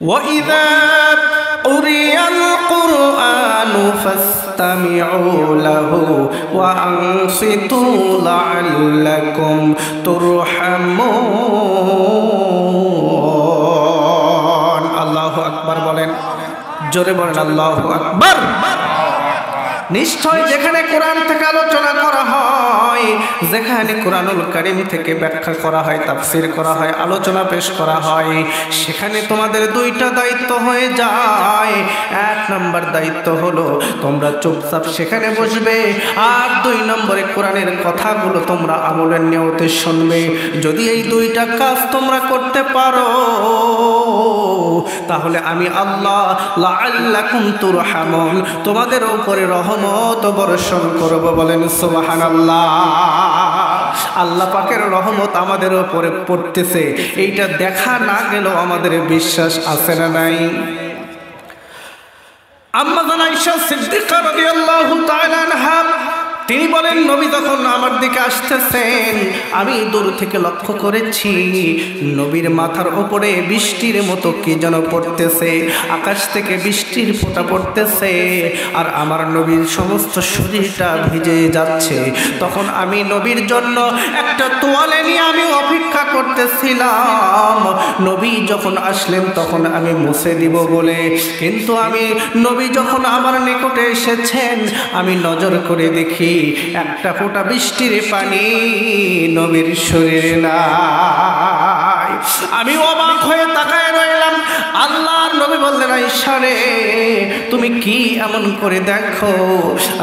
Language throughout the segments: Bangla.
وَإِذَا قُرِئَ الْقُرْآنُ فَاسْتَمِعُوا لَهُ وَأَنصِتُوا لَعَلَّكُمْ تُرْحَمُونَ আল্লাহু আকবার বলেন, জোরে বলেন আল্লাহু আকবার। নিশ্চয় যেখানে কোরআন থেকে আলোচনা করা হয়, যেখানে কোরআনুল কারীম থেকে ব্যাখ্যা করা হয়, তাফসীর করা হয়, আলোচনা পেশ করা হয়, সেখানে তোমাদের দুইটা দায়িত্ব হয়ে যায়। এক নম্বর দায়িত্ব হলো তোমরা চুপচাপ সেখানে বসবে, আর দুই নম্বরে কোরআনের কথাগুলো তোমরা আমলের নিয়তে শুনবে। যদি এই দুইটা কাজ তোমরা করতে পারো, তাহলে আমি আল্লাহ লাআল্লাকুম তুরহামুন তোমাদের উপরে রহমত বর্ষণ করব। বলেন সুবহানাল্লাহ। আল্লাহ পাকের রহমত আমাদের উপরে পড়তেছে, এইটা দেখা না গেলেও আমাদের বিশ্বাস আছে না নাই? আম্মা জান আয়েশা সিদ্দিকা রাদিয়াল্লাহু তাআলা আনহা তিনি বলেন, নবী যখন আমার দিকে আসতেছেন, আমি দূর থেকে লক্ষ্য করেছি নবীর মাথার উপরে বৃষ্টির মতো কি যেন পড়তেছে, আকাশ থেকে বৃষ্টির ফোঁটা পড়তেছে, আর আমার নবীর সমস্ত শরীরটা ভিজে যাচ্ছে। তখন আমি নবীর জন্য একটা তোয়ালে নিয়ে আমি অপেক্ষা করতেছিলাম। নবী যখন আসলেন তখন আমি মুছে দিব বলে, কিন্তু আমি নবী যখন আমার নিকটে এসেছেন, আমি নজর করে দেখি একটা ফোঁটা বৃষ্টির পানি নবীর শরীরে নাই। আমি অবাক হয়ে তাকায় রইলাম। আল্লাহর নবী বললেন, আয়েশা রে, তুমি কি এমন করে দেখো?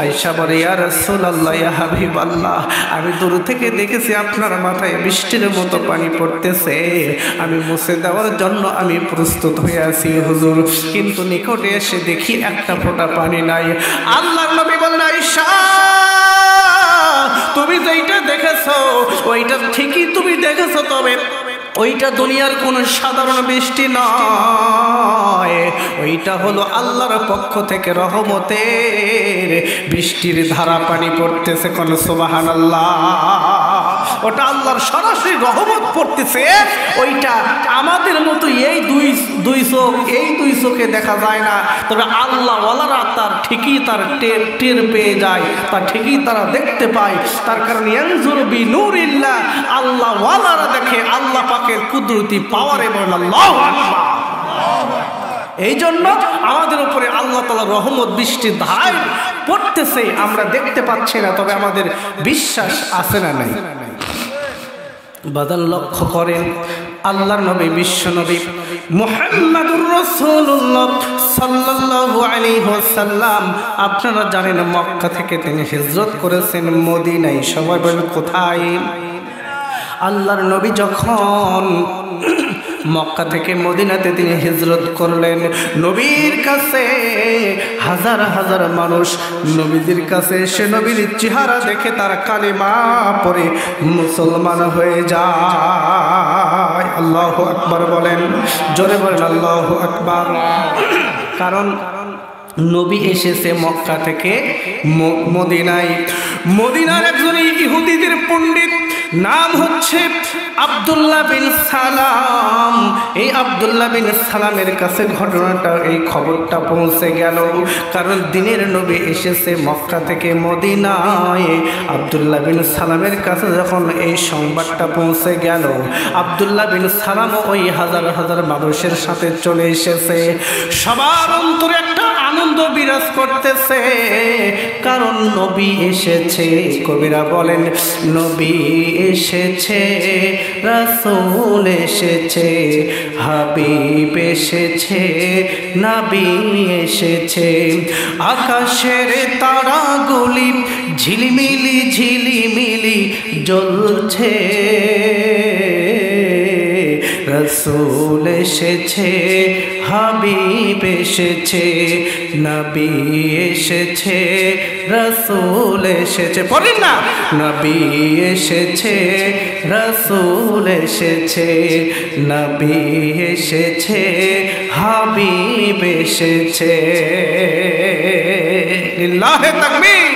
আয়েশা বলে, ইয়া রাসূলুল্লাহ, ইয়া হাবিবাল্লাহ, আমি দূর থেকে দেখেছি আপনার মাথায় বৃষ্টির মতো পানি পড়তেছে, আমি মুছে দেওয়ার জন্য আমি প্রস্তুত হয়ে আছি হুজুর, কিন্তু নিকটে এসে দেখি একটা ফোঁটা পানি নাই। আল্লাহর নবী বললেন, আয়েশা, তুমি যেইটা দেখেছো ওইটা ঠিকই তুমি দেখেছো, তবে ওইটা দুনিয়ার কোন সাধারণ বৃষ্টি নয়, ওইটা হলো আল্লাহর পক্ষ থেকে রহমতের বৃষ্টির ধারা পানি পড়তেছে। কোন সুবহানাল্লাহ। ওটা আল্লাহর সরাসরি রহমত পড়তেছে। ওইটা আমাদের মতো এই দুই চোখে দেখা যায় না, তবে আল্লাহ ওয়ালারা তার ঠিকই তার টের পেয়ে যায়, তার ঠিকই তারা দেখতে পায়। তার কারণ ইয়ানজুরু বিনুরিল্লাহ, আল্লাহ ওয়ালারা দেখে আল্লাহ পাকের কুদরতি পাওয়ারে। বলেন আল্লাহু আকবার। এই জন্য আমাদের উপরে আল্লাহ তাআলা রহমত বৃষ্টির ধারায় পড়তেছে, আমরা দেখতে পাচ্ছি না, তবে আমাদের বিশ্বাস আছে না নাই? বাদাল লক্ষ্য করেন, আল্লাহর নবী বিশ্ব নবী মুহাম্মাদুর রাসূলুল্লাহ সাল্লাল্লাহু আলাইহি ওয়াসাল্লাম, আপনারা জানেন মক্কা থেকে তিনি হিজরত করেছেন মদিনায়। সবাই বলেন কোথায়? আল্লাহর নবী যখন মক্কা থেকে মদিনাতে তিনি হিজরত করলেন, নবীর কাছে হাজার হাজার মানুষ নবীদের কাছে এসে নবীর চেহারা দেখে তার কালিমা পড়ে মুসলমান হয়ে যায়। আল্লাহু আকবার বলেন, জোরে বলেন আল্লাহু আকবার। কারণ নবী এসেছে মক্কা থেকে মদিনায়। মদিনার একজন ইহুদিদের পণ্ডিত, নাম হচ্ছে আব্দুল্লাহ বিন সালাম। এই আব্দুল্লাহ বিন সালামের কাছে ঘটনাটা, এই খবরটা পৌঁছে গেল। কারণ দিনের নবী এসেছে মক্কা থেকে মদিনায়। আব্দুল্লাহ বিন সালামের কাছে যখন এই সংবাদটা পৌঁছে গেল, আব্দুল্লাহ বিন সালাম ওই হাজার হাজার মানুষের সাথে চলে এসেছে। সবার অন্তরে একটা আনন্দ বিরাজ করতেছে, কারণ নবী এসেছে। কবিরা বলেন, নবী এসেছে, রাসূল এসেছে, হাবিব এসেছে, নবী এসেছে। আকাশের তারাগুলি ঝিলিমিলি ঝিলিমিলি জ্বলছে, রাসূল এসেছে, হাবিব এসেছে, নবী এসেছে, রাসূল এসেছে। পড়েন না, নবী এসেছে, রাসূল এসেছে, নবী এসেছে, হাবিব এসেছে। লিল্লাহি তাকবীর।